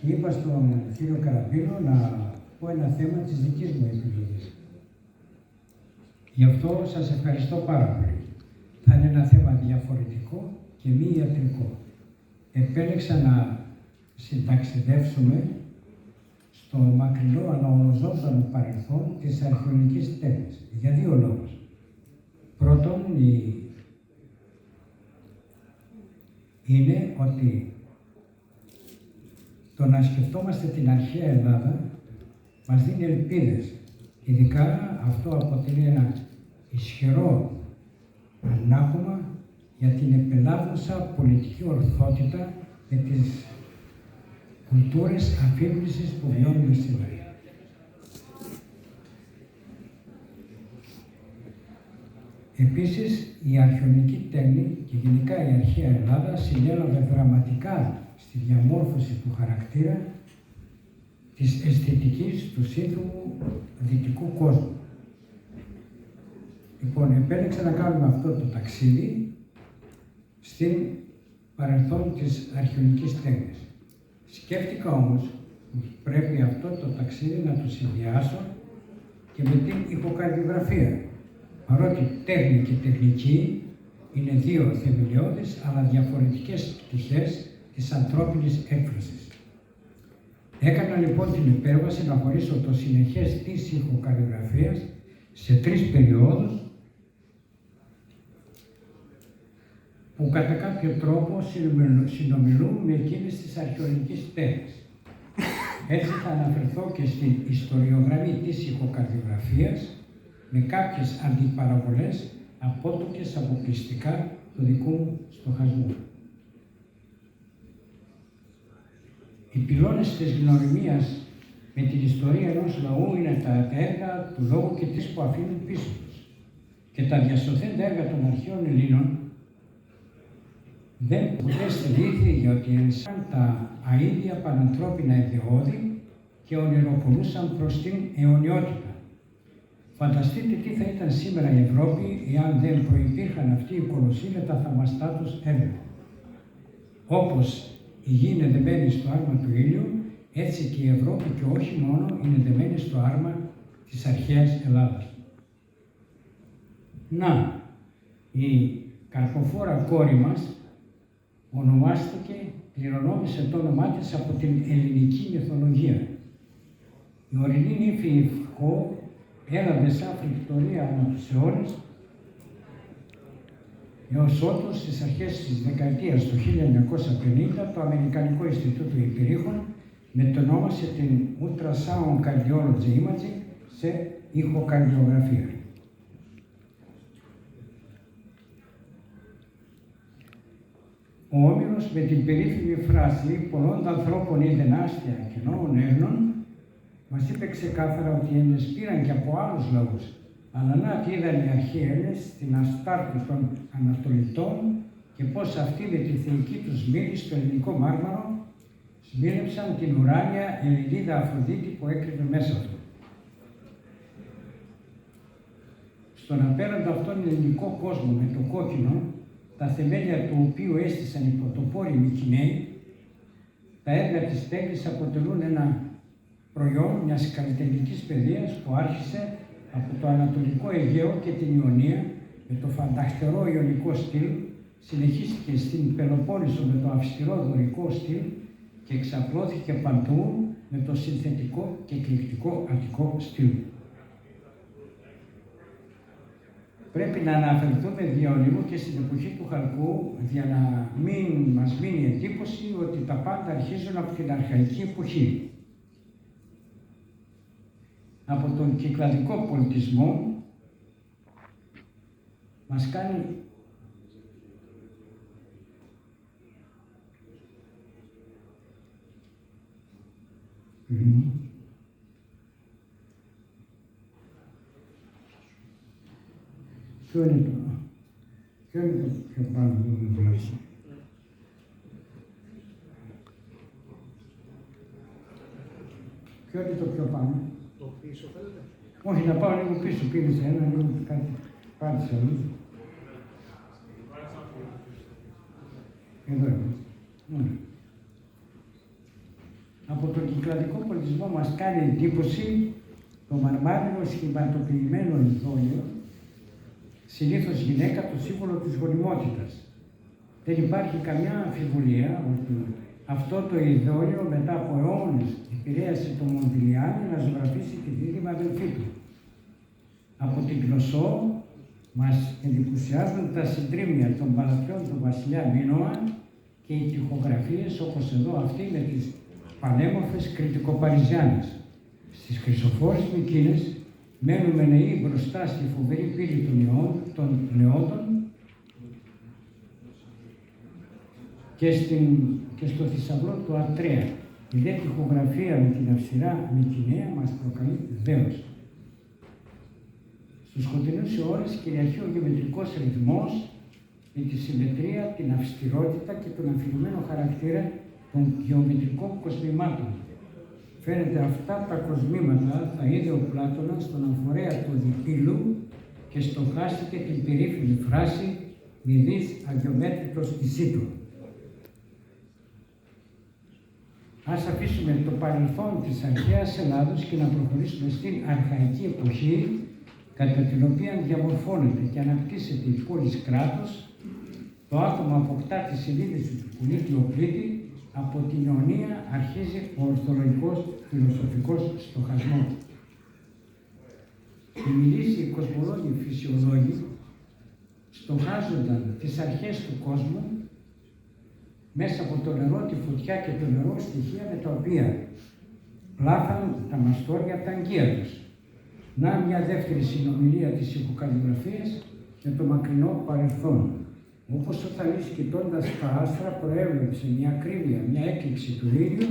και είπα στον κύριο Καραπίνο να πω ένα θέμα της δικής μου επιλογής. Γι' αυτό σας ευχαριστώ πάρα πολύ. Θα είναι ένα θέμα διαφορετικό και μη ιατρικό. Επέλεξα να συνταξιδεύσουμε στο μακρινό αλλά ονοζόντανο παρελθόν της αρχαιολογικής τέχνης. Για δύο λόγους. Πρώτον, είναι ότι το να σκεφτόμαστε την αρχαία Ελλάδα μας δίνει ελπίδες. Ειδικά αυτό αποτελεί ένα ισχυρό ανάγωμα για την επελάβουσα πολιτική ορθότητα με τις κουλτούρες αφύπνισης που βιώνουμε σήμερα. Επίσης, η αρχαιολογική τέχνη και γενικά η αρχαία Ελλάδα συνέλαβε δραματικά στη διαμόρφωση του χαρακτήρα της αισθητικής του σύγχρονου δυτικού κόσμου. Λοιπόν, επέλεξα να κάνουμε αυτό το ταξίδι στην παρελθόν της αρχαιολογικής τέχνης. Σκέφτηκα όμως ότι πρέπει αυτό το ταξίδι να το συνδυάσω και με την ηχοκαρδιογραφία. Παρότι τέχνη και τεχνική είναι δύο θεμελιώδεις αλλά διαφορετικές πτυχές της ανθρώπινης έκφρασης. Έκανα λοιπόν την υπέρβαση να χωρίσω το συνεχές της ηχοκαρδιογραφίας σε τρεις περιόδους που κατά κάποιο τρόπο συνομιλούν με εκείνες της αρχαιολογικής τέχνης. Έτσι θα αναφερθώ και στην ιστοριογραμμή της ηχοκαρδιογραφίας με κάποιες αντιπαραβολές απότοκες αποκλειστικά του δικού μου στοχασμού. Οι πυλώνες της γνωριμίας με την ιστορία ενός λαού είναι τα έργα του λόγου και της που αφήνουν πίσω τους. Και τα διασωθέντα έργα των αρχαίων Ελλήνων δεν ποτέ στελήθη γιατί ενσάν τα αίδια πανανθρώπινα ιδεώδη και ονειροπονούσαν προς την αιωνιότητα. Φανταστείτε τι θα ήταν σήμερα η Ευρώπη εάν δεν προϋπήρχαν αυτοί οι κολοσσοί με τα θαυμαστά τους έργα. Όπως η γη είναι δεμένη στο άρμα του ήλιου, έτσι και η Ευρώπη και όχι μόνο είναι δεμένη στο άρμα της αρχαίας Ελλάδας. Να, η καρποφόρα κόρη μας ονομάστηκε, κληρονόμησε το όνομά της από την ελληνική μυθολογία. Η ορεινή νύφη Ιφκό έλαβε σαν φρικτορία ανά τους αιώνες έως ότου στις αρχές της δεκαετίας του 1950 το Αμερικανικό Ινστιτούτο Υπηρείχων μετονόμασε την Ultrasound Cardiology Imaging σε ηχοκαρδιογραφία. Ο Όμηρος με την περίφημη φράση «Πολλών ανθρώπων είδεν άστια και νόμων Έλληνων» μας είπε ξεκάθαρα ότι οι Έλληνες πήραν και από άλλους λαούς, αλλά να τι είδαν οι αρχαίοι Έλληνες στην Αστάρτη των Ανατολιτών και πώς αυτοί με τη θεϊκή τους μοίρη στο ελληνικό μάρμαρο σμήρεψαν την ουράνια Ελληνίδα Αφροδίτη που έκρυβε μέσα του. Στον απέραντο αυτόν ελληνικό κόσμο με το κόκκινο, τα θεμέλια του οποίου έστησαν οι πρωτοπόροι Μικηναίοι, τα έργα της τέχνης αποτελούν ένα προϊόν μιας καλλιτεχνικής παιδείας που άρχισε από το Ανατολικό Αιγαίο και την Ιωνία με το φανταχτερό ιωνικό στυλ, συνεχίστηκε στην Πελοπόννησο με το αυστηρό δωρικό στυλ και εξαπλώθηκε παντού με το συνθετικό και εκκληκτικό αττικό στυλ. Πρέπει να αναφερθούμε διαολιμού και στην εποχή του Χαλκού για να μην μας μείνει εντύπωση ότι τα πάντα αρχίζουν από την αρχαϊκή εποχή. Από τον κυκλαδικό πολιτισμό μας κάνει Ποιο είναι το πιο πάνω που μου δουλεύει. Ποιο είναι το πιο πάνω. Το πίσω θέλετε. Όχι, να πάω λίγο πίσω, πήρε σε ένα, λίγο κάτι, πάρει σε άλλο. Εδώ είναι. Από τον κυκλαδικό πολιτισμό μας κάνει εντύπωση το μαρμάρινο σχηματοποιημένο ειδόλιο, συνήθως γυναίκα, το σύμβολο της γονιμότητας. Δεν υπάρχει καμιά αμφιβολία ότι αυτό το ειδόλιο μετά από αιώνες επηρέασε τον Μοντιλιάνη να ζωγραφίσει τη δίδυμα αδελφή του. Από την Κνωσό μας εντυπωσιάζουν τα συντρίμμια των παλατιών του βασιλιά Μίνωα και οι τοιχογραφίες όπως εδώ αυτή με τις πανέμορφες κριτικοπαριζιάνες. Στις Χρυσοφόρες Μυκήνες μένουμε νεοί μπροστά στη φοβερή πύλη των Λεόντων και στο θησαυρό του Αρτρέα. Η δε τοιχογραφία με την αυστηρά Μυκηναία μας προκαλεί δέος. Στους σκοτεινούς αιώνες κυριαρχεί ο γεωμετρικός ρυθμός με τη συμμετρία, την αυστηρότητα και τον αφηρημένο χαρακτήρα των γεωμετρικών κοσμημάτων. Φαίνεται αυτά τα κοσμήματα θα είδε ο Πλάτωνας στον αμφορέα του διπύλου και στοχάστηκε την περίφημη φράση «μη δεις αγιομέτρητος ισίτου». Ας αφήσουμε το παρελθόν της αρχαίας Ελλάδος και να προχωρήσουμε στην αρχαϊκή εποχή κατά την οποία διαμορφώνεται και αναπτύσσεται η πόλης κράτος, το άτομο αποκτά τη συνείδηση του πολίτη οπλίτη, από την αιωνία αρχίζει ο ορθολογικός φιλοσοφικός στοχασμός. Οι μιλήσιοι κοσμολόγοι φυσιολόγοι στοχάζονταν τις αρχές του κόσμου μέσα από το νερό, τη φωτιά και το νερό, στοιχεία με τα οποία πλάθαν τα μαστόρια από τα αγκία τους. Να μια δεύτερη συνομιλία της ηχοκαλλιγραφίας με το μακρινό παρελθόν. Όπως ο Θαλής κοιτώντας τα άστρα προέβλεψε μια ακρίβεια, μια έκρηξη του ήλιου,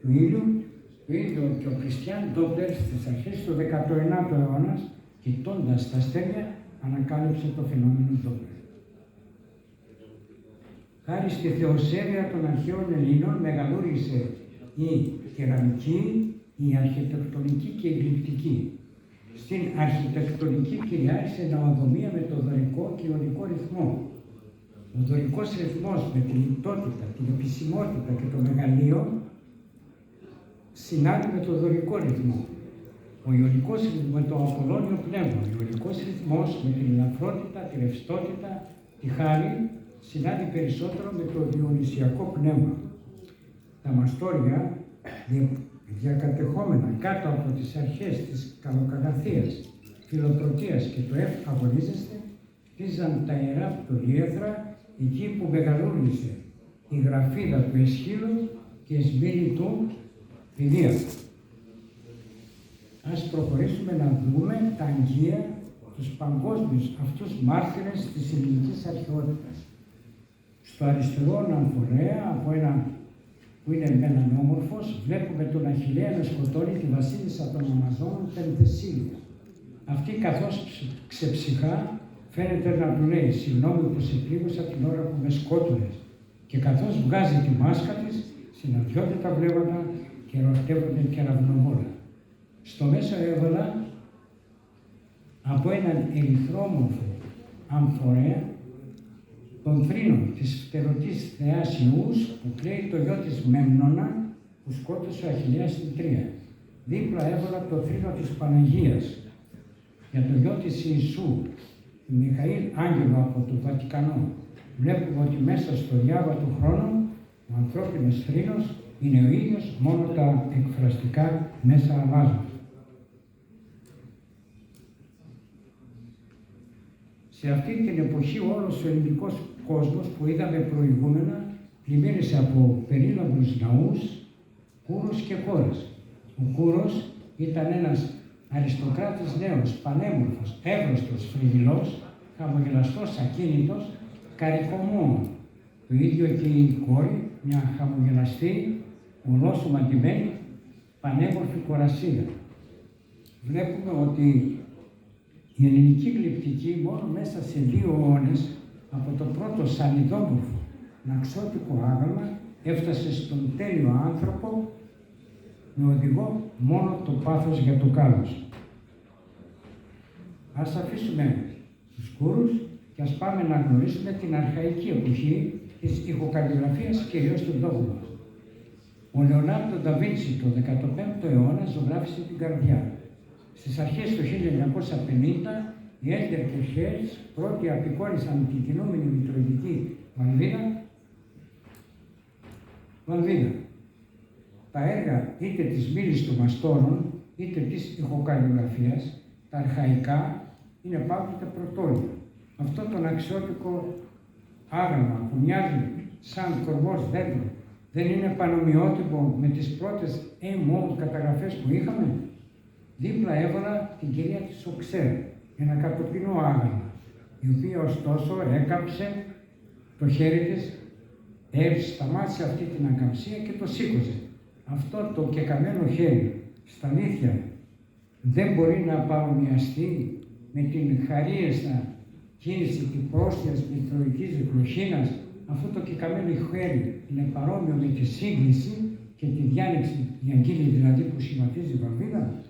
το ίδιο και ο Κριστιαν Ντόπλερ στις αρχές του 19ου αιώνα, κοιτώντας τα αστέρια, ανακάλυψε το φαινόμενο Ντόπλερ. Χάρη στη θεοσέβεια των αρχαίων Ελλήνων μεγαλούργησε η κεραμική, η αρχιτεκτονική και η γλυπτική. Στην αρχιτεκτονική κυριάρχησε ναοδομία με το δωρικό και ιονικό ρυθμό. Ο δωρικός ρυθμός με την λιτότητα, την επισημότητα και το μεγαλείο συνάδει με το δωρικό ρυθμό. Ο ιονικός ρυθμός με το απολώνιο πνεύμα. Ο ιονικός ρυθμός με την ελαφρότητα, τη ρευστότητα, τη χάρη συνάδει περισσότερο με το διονυσιακό πνεύμα. Τα μαστόρια διακατεχόμενα κάτω από τις αρχές της καλοκαγαθίας, φιλοτροπίας και του αγωνίζεστε, χτίζαν τα ιερά πτωλίεθρα εκεί που μεγαλούργησε η γραφίδα του Εσχύλου και η σμήνη του Πηδία. Ας προχωρήσουμε να δούμε τα αγγεία, τους παγκόσμιους αυτούς μάρτυρες της ελληνικής αρχαιότητας. Στο αριστερό αμφορέα, από ένα που είναι μελανόμορφος, βλέπουμε τον Αχιλλέα να σκοτώνει τη βασίλισσα των Αμαζόνων Πενθεσίλια. Αυτή καθώς ξεψυχά φαίνεται να του λέει «Συγγνώμη που σε πλήγωσα την ώρα που με σκότωνες». Και καθώς βγάζει τη μάσκα της, συναντιόνται τα βλέμματα και ερωτεύονται κεραυνοβόλα. Στο μέσο έβαλα από έναν ερυθρόμορφο αμφορέα των θρήνων της φτερωτής θεάς Ιούς που κλαίει το γιο της Μέμνονα που σκότωσε ο Αχιλλέας στην Τρία. Δίπλα έβαλα το θρήνο της Παναγίας για το γιο της Ιησού, του Μιχαήλ Άγγελο από το Βατικανό. Βλέπουμε ότι μέσα στο διάβα του χρόνου ο ανθρώπινος θρήνος είναι ο ίδιος, μόνο τα εκφραστικά μέσα αλλάζουν. Σε αυτή την εποχή όλος ο ελληνικός κόσμος που είδαμε προηγούμενα πλημμύρισε από περίλαμπρους ναούς, Κούρους και χώρες. Ο Κούρος ήταν ένας αριστοκράτης νέος, πανέμορφος, εύρωστος, φρυγιλός, χαμογελαστός, ακίνητος, καρικομόν. Το ίδιο και η κόρη, μια χαμογελαστή, ολόσωμα ντυμένη, πανέμορφη κορασίδα. Βλέπουμε ότι η ελληνική γλυπτική μόνο μέσα σε 2 αιώνες από το πρώτο σανιδόμορφο ναξιώτικο άγαλμα έφτασε στον τέλειο άνθρωπο με οδηγό μόνο το πάθος για το κάλος. Ας αφήσουμε τους Κούρους και ας πάμε να γνωρίσουμε την αρχαϊκή εποχή της ηχοκαλλιγραφίας, κυρίως του ντόπου μας. Ο Λεωνάρντο Νταβίντσι το 15ο αιώνα ζωγράφισε την καρδιά. Στις αρχές του 1950 οι Έλτερ και Χέρτς πρώτοι απεικόνισαν την κινούμενη μητροειδική βαλβίδα. Τα έργα είτε της μήλης των μαστόρων είτε της ηχοκαλλιογραφίας, τα αρχαϊκά, είναι πάντοτε πρωτόλια. Αυτό τον αξιότικο άγαλμα που μοιάζει σαν κορμός δέντρο δεν είναι πανομοιότυπο με τις πρώτες mode καταγραφές που είχαμε? Δίπλα έβαλα την κυρία της Οξέρ, ένα κατοπινό άγαλμα, η οποία ωστόσο έκαψε το χέρι της, σταμάτησε αυτή την ακαμψία και το σήκωσε. Αυτό το κεκαμένο χέρι, στα αλήθεια, δεν μπορεί να παρομοιαστεί με την χαρίεστα κίνηση της πρόσθετης μητροϊκής γλωσσίνας. Αυτό το κεκαμένο χέρι είναι παρόμοιο με τη σύγκληση και τη διάνοιξη, η αγκύλη δηλαδή που σχηματίζει η βαλβίδα.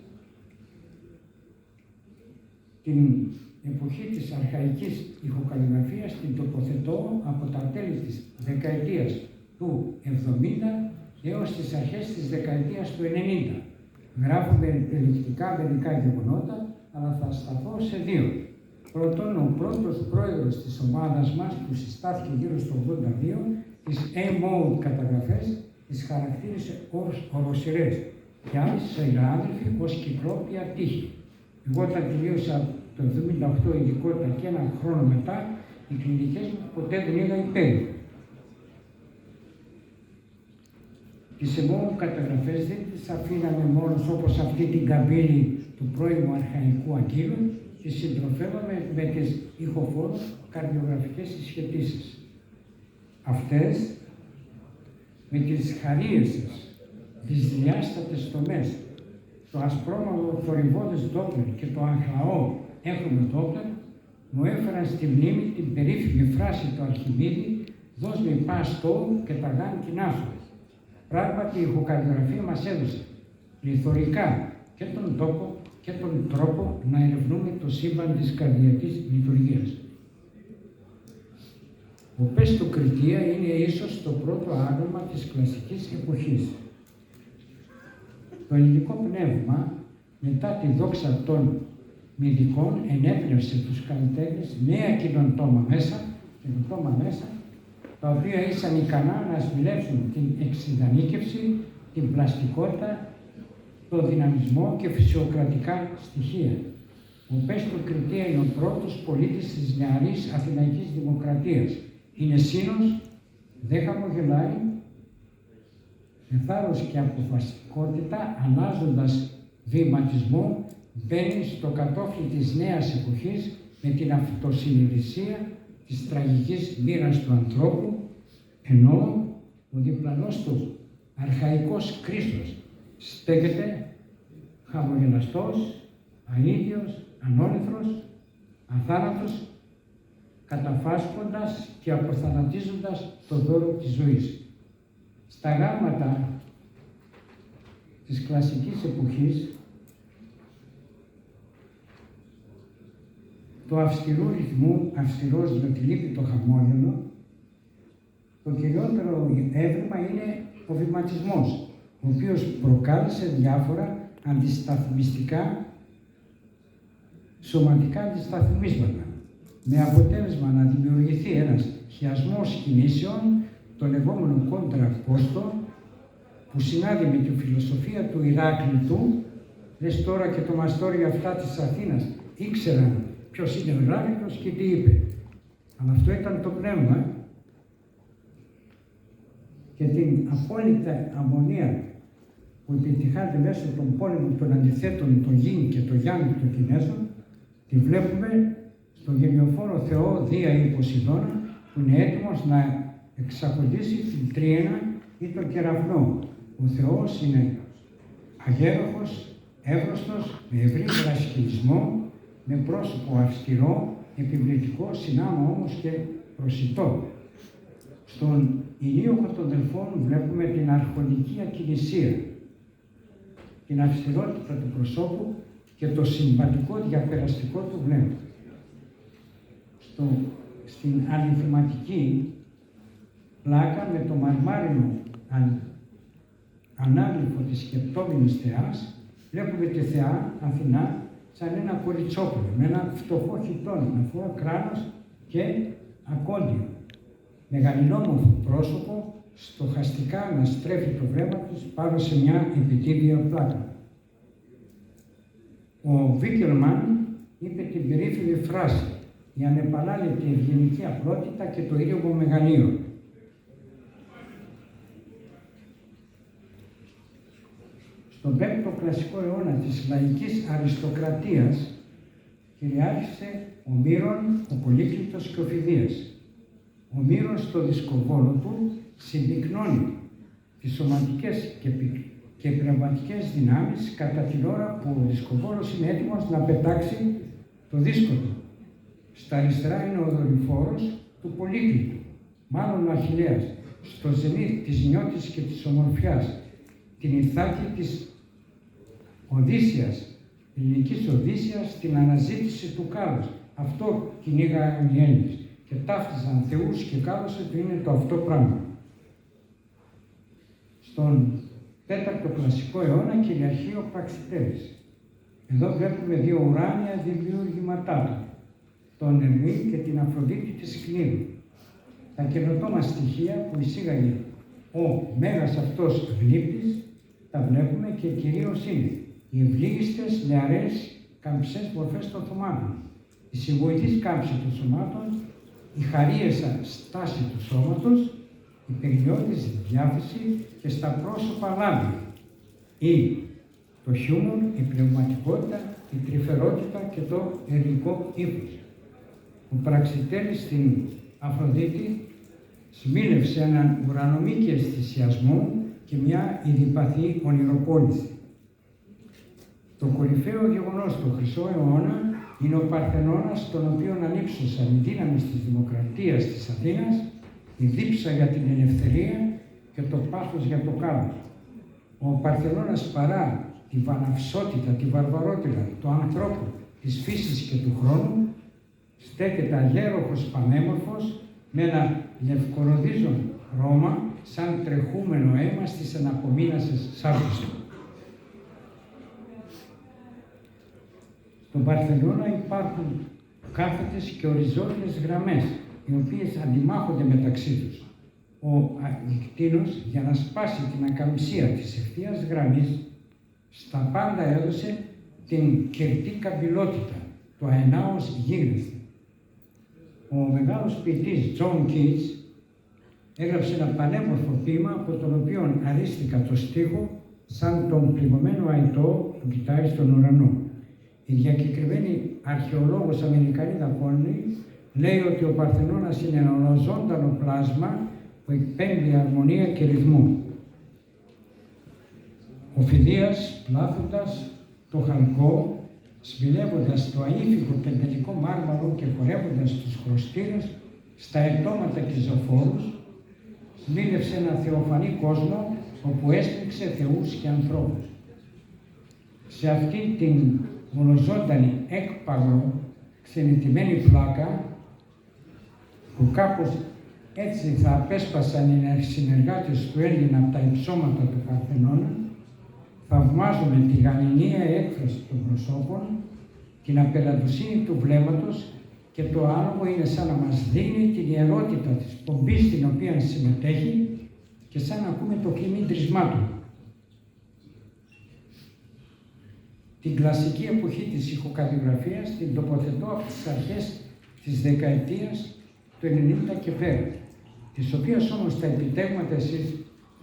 Την εποχή της αρχαϊκής ηχοκαλλιογραφίας την τοποθετώ από τα τέλη της δεκαετίας του 70 έως τις αρχές της δεκαετίας του 90. Γράφουμε επιλεκτικά μερικά γεγονότα, αλλά θα σταθώ σε δύο. Πρώτον, ο πρώτος πρόεδρος της ομάδας μας, που συστάθηκε γύρω στο 82, τις mode καταγραφές τις χαρακτήρισε ως οροσειρές και άλλοι συνάδελφοι ως κυκλόπια τύχη. Εγώ όταν τελείωσα το 1978 ειδικότητα και ένα χρόνο μετά, οι κλινικές μου ποτέ δεν είδα υπέροχο. Τις mode καταγραφές δεν τις αφήναμε μόνος όπως αυτή την καμπύλη του πρώιμου αρχαϊκού αγκύλου, τις συντροφεύαμε με τις ηχοφόρους καρδιογραφικές συσχετήσεις. Αυτές, με τις χαρίεσες, τις διάστατες τομές, το ασπρόμαυρο θορυβώδες Doppler και το αγχαό έχρωμο Doppler, μου έφεραν στη μνήμη την περίφημη φράση του Αρχιμίδη «Δώσ' με πας τόου και τα γάν κοινάσου». Πράγματι η ηχοκαρδιογραφία μας έδωσε πληθωρικά και τον τόπο και τον τρόπο να ερευνούμε το σύμπαν της καρδιακής λειτουργίας. Ο Πες του Κριτία είναι ίσως το πρώτο άγαλμα της κλασικής εποχής. Το ελληνικό πνεύμα, μετά τη δόξα των μυδικών, ενέπνευσε τους καλλιτέχνες νέα κοινοτόμα μέσα, τα οποία ήσαν ικανά να σμιλεύσουν την εξειδανίκευση, την πλαστικότητα, το δυναμισμό και φυσιοκρατικά στοιχεία. Ο Πες του Κριτία είναι ο πρώτος πολίτης της νεαρής Αθηναϊκής Δημοκρατίας. Είναι σύνος, δεν χαμογελάει, με θάρρος και αποφασιστικότητα, αλλάζοντας βηματισμό, μπαίνει στο κατόφλι της νέας εποχής με την αυτοσυνειδησία της τραγικής μοίρας του ανθρώπου, ενώ ο διπλανός του αρχαϊκός Κρίστος στέκεται χαμογελαστός, αίδιος, ανόλυθρος, αθάνατος, καταφάσκοντας και αποθανατίζοντας το δώρο της ζωής. Στα γράμματα της κλασικής εποχής, το αυστηρού ρυθμού, αυστηρός με τη λύπη το χαμόγελο, το κυριότερο έβριμα είναι ο βηματισμός, ο οποίος προκάλεσε διάφορα αντισταθμιστικά, σωματικά αντισταθμίσματα, με αποτέλεσμα να δημιουργηθεί ένας χιασμός κινήσεων, το λεγόμενο κόντρα-κόστο, που συνάδει με τη φιλοσοφία του Ηράκλειτου. Λες τώρα και το μαστόρι αυτά της Αθήνας ήξεραν ποιος είναι ο Ηράκλειτος και τι είπε. Αλλά αυτό ήταν το πνεύμα και την απόλυτη αμμονία που επιτυχάνεται μέσω των πόλεμων των αντιθέτων, των Yin και των Yang των Κινέζων, τη βλέπουμε στον γενιοφόρο Θεό Δία ή Ποσειδώνα, που είναι έτοιμος να εξακολουθήσει την τρίαινα ή τον κεραυνό. Ο Θεός είναι αγέροχος, εύρωστος, με ευρύ δρασκελισμό, με πρόσωπο αυστηρό, επιβλητικό, συνάμα όμως και προσιτό. Στον ηλίωχο των Δελφών βλέπουμε την αρχοντική ακινησία, την αυστηρότητα του προσώπου και το συμπατικό διαπεραστικό του βλέμμα. Στην αληθιματική πλάκα με το μαρμάρινο ανάγλυφο της σκεπτόμενης θεάς, βλέπουμε τη θεά Αθηνά σαν ένα κοριτσόπουλο, με ένα φτωχό χιτόνι, με φορό κράνος και ακόντιο. Με γαλινόμορφο πρόσωπο, στοχαστικά να στρέφει το βλέμμα της πάνω σε μια επιτίδια πλάκα. Ο Βίκερμαν είπε την περίφημη φράση «Η ανεπανάληπτη ευγενική απλότητα και το ήρεμο μεγαλείο». Στον 5ο κλασικό αιώνα της λαϊκής αριστοκρατίας κυριάρχησε ο Μύρον, ο Πολύκλητος και ο Φιδίας. Ο Μύρον στο δισκοβόλο του συμπυκνώνει τις σωματικές και πνευματικές δυνάμεις κατά την ώρα που ο δισκοβόλος είναι έτοιμος να πετάξει το δίσκο του. Στα αριστερά είναι ο δορυφόρος του Πολύκλητου, μάλλον ο Αχιλλέας, στο ζενήθ της νιώτης και της ομορφιάς, την Ιθάκη της Οδύσσιας, ελληνικής Οδύσσιας, στην αναζήτηση του κάλους. Αυτό κυνήγαγαν οι Έλληνες και ταύτιζαν θεούς και κάλους ότι είναι το αυτό πράγμα. Στον 4ο κλασικό αιώνα κυριαρχεί ο Πραξιτέλης. Εδώ βλέπουμε δύο ουράνια δημιουργήματά του, τον Ερμή και την Αφροδίτη της Κνίδου. Τα καινοτόμα στοιχεία που εισήγαγε ο μέγας αυτός γλύπτης τα βλέπουμε και κυρίως είναι οι ευλίγιστες, νεαρές, καμψές μορφές των σωμάτων, η συμβοητής κάμψη των σωμάτων, η χαρίεσα στάση του σώματος, η περιόδης διάθεση και στα πρόσωπα λάμπη, ή το χιούμορ, η πνευματικότητα, η τρυφερότητα και το ελληνικό ύφος. Ο Πραξιτέλης στην Αφροδίτη σμήλευσε έναν ουρανομίκη αισθησιασμό και μια ειδιπαθή ονειροπόληση. Το κορυφαίο γεγονός του Χρυσό αιώνα είναι ο Παρθενώνας, τον οποίο ανύψωσαν οι δύναμες της δημοκρατίας της Αθήνας, η δίψα για την ελευθερία και το πάθος για το κάλος. Ο Παρθενώνας παρά τη βαναυσότητα, τη βαρβαρότητα του ανθρώπου, της φύσης και του χρόνου, στέκεται αγέροχος πανέμορφος με ένα λευκοροδίζον χρώμα σαν τρεχούμενο αίμα στις αναπομείνασες σάρκες του. Στον Παρθενώνα υπάρχουν κάθετες και οριζόντιες γραμμές, οι οποίες αντιμάχονται μεταξύ τους. Ο Ακτίνος, για να σπάσει την ακαμψία της ευθείας γραμμής, στα πάντα έδωσε την κερτή καμπυλότητα, το αενάος γίγνεσθε. Ο μεγάλος ποιητής Τζον Κίτς έγραψε ένα πανέμορφο ποίημα από τον οποίο αρίστηκα το στίχο σαν τον πληγωμένο αϊτό που κοιτάει στον ουρανό. Η διακεκριμένη αρχαιολόγος Αμερικανίδα Κόνη λέει ότι ο Παρθενώνας είναι ένα ολοζώντανο πλάσμα που εκπέμπει αρμονία και ρυθμό. Ο Φιδίας, πλάθοντας το χαλκό, σμιλεύοντας το αήφικο πεντελικό μάρμαρο και χορεύοντας τους χρωστήρες στα ετώματα και ζωφόρους, σμίλευσε ένα θεοφανή κόσμο όπου έσπηξε θεούς και ανθρώπους. Σε αυτή την μονοζώντανη έκπαγρο ξενιτημένη πλάκα, που κάπως έτσι θα απέσπασαν οι συνεργάτες του Έλληνα από τα υψώματα του Παρθενώνα, θαυμάζουμε τη γαληνία έκφραση των προσώπων, την απελαντοσύνη του βλέμματος και το άλογο είναι σαν να μας δίνει την ιερότητα της πομπής στην οποία συμμετέχει και σαν να ακούμε το κλιμίντρισμά του. Την κλασική εποχή της ηχοκαλλιγραφίας την τοποθετώ από τις αρχές της δεκαετίας του 90 και πέρα, τις οποίες όμως τα επιτεύγματα εσείς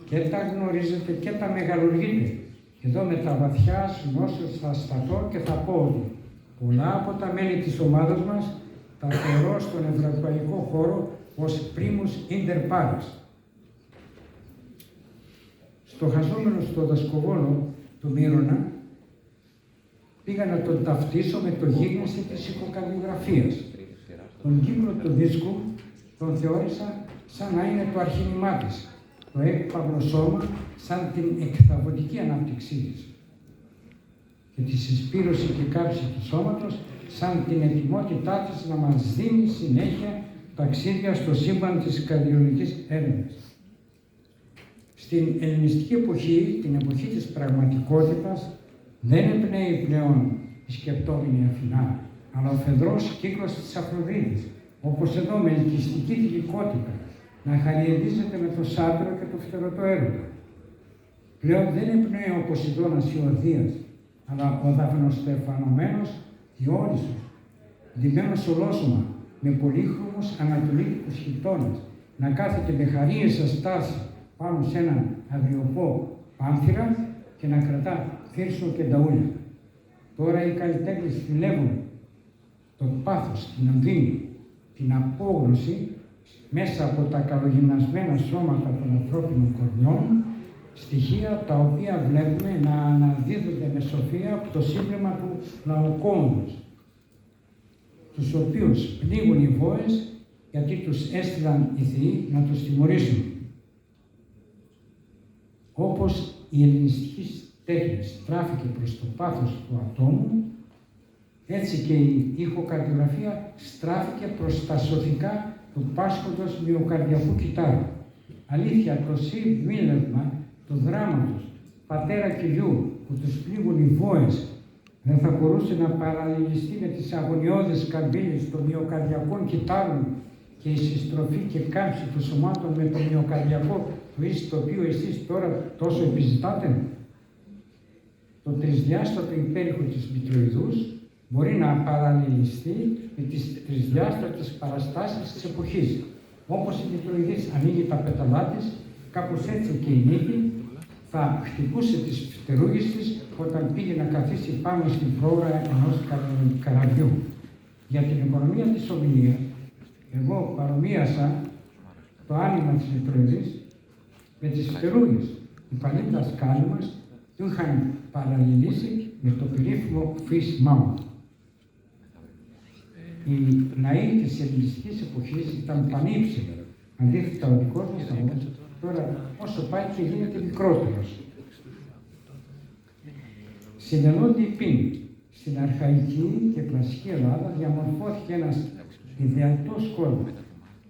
και τα γνωρίζετε και τα μεγαλουργείτε. Εδώ με τα βαθιά γνώσεως θα σταθώ και θα πω ότι πολλά από τα μέλη της ομάδας μας τα θεωρώ στον ευρωπαϊκό χώρο ως primus inter pares. Στοχαζόμενο στο δασκοβόλο του Μύρονα, πήγα να τον ταυτίσω με το γίγνεσθε της ηχοκαλλιγραφίας. Τον κύκλο του δίσκου τον θεώρησα σαν να είναι το αρχήνιμά της, το έκπαυλο σώμα σαν την εκθαβωτική ανάπτυξή της και τη συσπήρωση και κάμψη του σώματος σαν την ετοιμότητά της να μας δίνει συνέχεια ταξίδια στο σύμπαν της καρδιολογικής έρευνας. Στη Στην ελληνιστική εποχή, την εποχή της πραγματικότητας, δεν εμπνέει πλέον η σκεπτόμενη Αθηνά, αλλά ο φεδρός κύκλος της Αφροδίτης, όπως εδώ με ελκυστική θηλυκότητα, να χαριεδίζεται με το σάντρο και το φτερωτό έρωτα. Πλέον δεν εμπνέει ο Ποσειδώνας Ιορδίας, αλλά ο δαφνοστεφανωμένος Διόνυσος, ντυμένος ολόσωμα, με πολύχρωμους ανατολίτικους χιτώνες, να κάθεται με χαρίεσα στάση πάνω σε έναν αγριοπό πάνθυρα και να κρατά θύρσο και νταούλια. Τώρα οι καλλιτέχνες φιλεύουν το πάθος, την αμβήνη, την απόγνωση μέσα από τα καλογυμνασμένα σώματα των ανθρώπινων κορμιών, στοιχεία τα οποία βλέπουμε να αναδίδονται με σοφία από το σύμπλημα του Λαοκόντος, τους οποίους πνίγουν οι βόες γιατί τους έστειλαν οι θεοί να τους τιμωρήσουν. Όπως η ελληνιστική τέχνη στράφηκε προς το πάθος του ατόμου, έτσι και η ηχοκαρδιογραφία στράφηκε προς τα σωθικά του πάσχοντος μυοκαρδιακού κυτάρου. Αλήθεια, το συμβίλευμα του δράματος πατέρα και γιου που τους πλήγουν οι βόες δεν θα μπορούσε να παραλληλιστεί με τις αγωνιώδεις καμπύλες των μυοκαρδιακών κυτάρων και η συστροφή και κάμψη των σωμάτων με το μυοκαρδιακό του το οποίο εσείς τώρα τόσο επιζητάτε. Το τρισδιάστατο υπέρηχο της Μητροειδούς μπορεί να παραλληλιστεί με τις τρισδιάστατες παραστάσεις της εποχής. Όπως η Μητροειδής ανοίγει τα πέταλά της, κάπως έτσι και η Νίκη θα χτυπούσε τις φτερούγες της όταν πήγε να καθίσει πάνω στην πρόωρα ενός καραβιού. Για την οικονομία της ομιλίας, εγώ παρομοίασα το άνοιγμα της Μητροειδής με τις φτερούγες. Οι παλιοί δασκάλοι μας του είχαν παραλληλήσει με το περίφημο Fish Mount. Οι ναοί της ελληνιστικής εποχής ήταν πανύψηλοι. Αντίθετα, ο δικός μας ναός τώρα όσο πάει και γίνεται μικρότερος. Συνενώνται οι πίνοι. Στην αρχαϊκή και κλασική Ελλάδα διαμορφώθηκε ένας ιδεατός κόσμος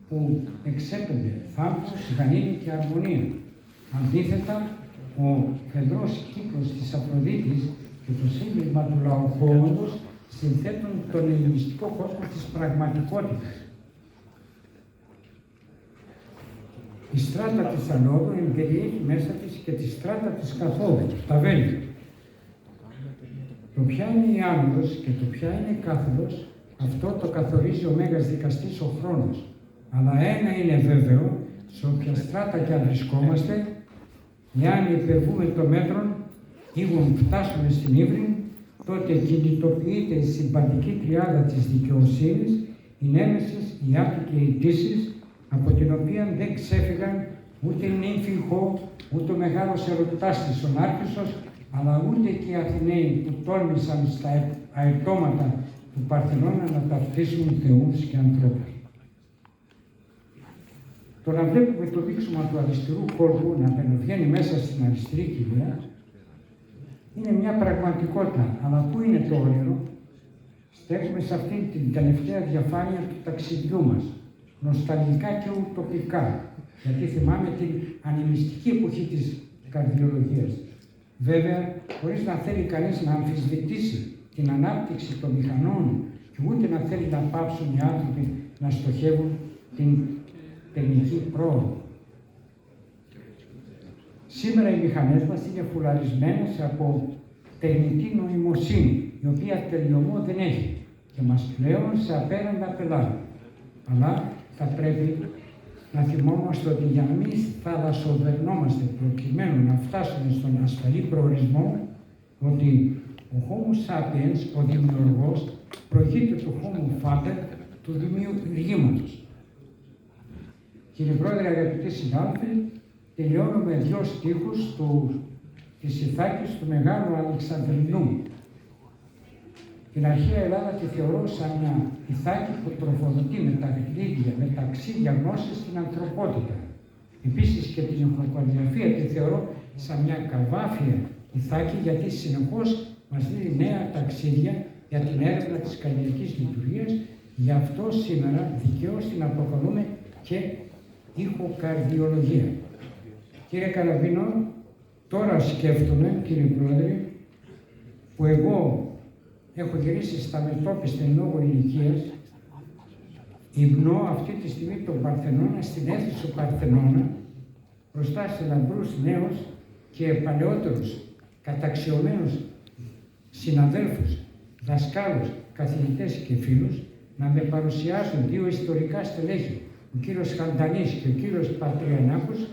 που εξέπαινε θάμπος, γανήνη και αρμονία. Αντίθετα, ο φεδρός κύκλος της Αφροδίτης και το σύμπλημα του Λαοκόντος συνθέτουν τον ελληνιστικό κόσμο της πραγματικότητας. Η στράτα της Ανόδου εμπεριέχει μέσα της και τη στράτα της Καθόδου, τα βέλη. Το ποια είναι η άνοδος και το ποια είναι η κάθοδος, αυτό το καθορίζει ο Μέγας Δικαστής ο χρόνος. Αλλά ένα είναι βέβαιο, σε όποια στράτα κι αν βρισκόμαστε, εάν υπερβούμε το μέτρο ή φτάσουμε στην ύβρη, τότε κινητοποιείται η συμπαντική τριάδα της δικαιοσύνης, η νέμεσης, η άπη και η τύσης, από την οποία δεν ξέφυγαν ούτε η νύμφη Χω, ούτε ο μεγάλος ερωτάστης ο Νάρκισσος, αλλά ούτε και οι Αθηναίοι που τόλμησαν στα αετώματα του Παρθενώνα να ταυτίσουν θεούς και ανθρώπους. Το να βλέπουμε το δείξωμα του αριστερού κόλπου να μπαινοβγαίνει μέσα στην αριστερή κοιλιά είναι μια πραγματικότητα, αλλά πού είναι το όνειρο? Στέκουμε σε αυτήν την τελευταία διαφάνεια του ταξιδιού μας, νοσταλγικά και ουτοπικά, γιατί θυμάμαι την ανεμιστική εποχή της καρδιολογίας. Βέβαια, χωρίς να θέλει κανείς να αμφισβητήσει την ανάπτυξη των μηχανών και ούτε να θέλει να πάψουν οι άνθρωποι να στοχεύουν την τεχνική πρόοδο. Σήμερα οι μηχανές μας είναι φουλαρισμένες από τεχνητή νοημοσύνη, η οποία τελειωμό δεν έχει και μας πλέον σε απέραντα πελάτη. Αλλά θα πρέπει να θυμόμαστε ότι για να μην θαλασσοδερνόμαστε προκειμένου να φτάσουμε στον ασφαλή προορισμό, ότι ο Homo sapiens, ο δημιουργός, προηγείται του Homo faber, του δημιουργήματος. Κύριε Πρόεδρε, αγαπητοί συνάδελφοι, τελειώνω με δύο στίχους της Ιθάκης του Μεγάλου Αλεξανδρινού. Την αρχαία Ελλάδα τη θεωρώ σαν μια Ιθάκη που τροφοδοτεί με τα γλύδια, με ταξίδια γνώσης στην ανθρωπότητα. Επίσης και την ηχοκαρδιογραφία τη θεωρώ σαν μια καβάφια Ιθάκη, γιατί συνεχώς μας δίνει νέα ταξίδια για την έρευνα της καλλιεργικής λειτουργίας. Γι' αυτό σήμερα δικαίως την αποκαλούμε και ηχοκαρδιολογία. Κύριε Καραβίνο, τώρα σκέφτομαι, κύριε Πρόεδρε, που εγώ έχω γυρίσει στα μετώπιστα εν λόγω ηλικίας, υμνώ αυτή τη στιγμή τον Παρθενώνα στην αίθουσα του Παρθενώνα, μπροστά σε λαμπρούς νέους και παλαιότερους καταξιωμένους συναδέλφους, δασκάλους, καθηγητές και φίλους, να με παρουσιάσουν δύο ιστορικά στελέχη, ο κύριος Χαντανής και ο κύριος Πατριανάκος,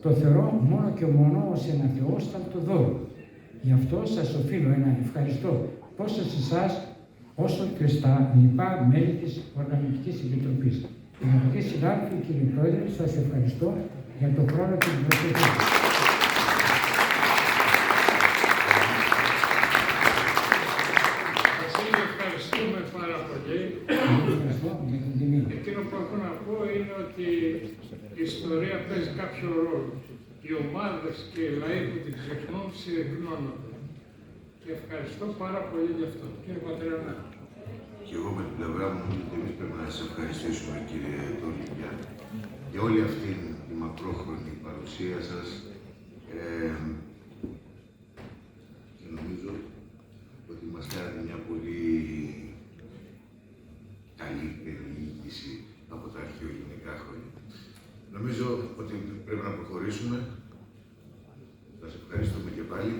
το θεωρώ μόνο και μόνο ως ένα θεόσταλτο δώρο. Γι' αυτό σας οφείλω ένα ευχαριστώ τόσο σε εσάς, όσο και στα λοιπά μέλη της Οργανωτικής Επιτροπής. Αγαπητοί συνάδελφοι, κύριε Πρόεδρε, σας ευχαριστώ για τον χρόνο και την προσοχή. Ευχαριστούμε πάρα πολύ. Εκείνο που έχω να πω είναι ότι η ιστορία παίζει κάποιο ρόλο. Οι ομάδες και οι λαοί που την ξεχνούν συρρυκνώνονται. Και ευχαριστώ πάρα πολύ γι' αυτό. Κύριε Πατριανά. Και εγώ με την πλευρά μου, εμείς πρέπει να σας ευχαριστήσουμε, κύριε Τόλη, για όλη αυτή τη μακρόχρονη παρουσία σας. Και νομίζω ότι μας κάνατε μια πολύ καλή περιήγηση από τα αρχαιογενικά χρόνια. Νομίζω ότι πρέπει να προχωρήσουμε. Σας ευχαριστούμε και πάλι.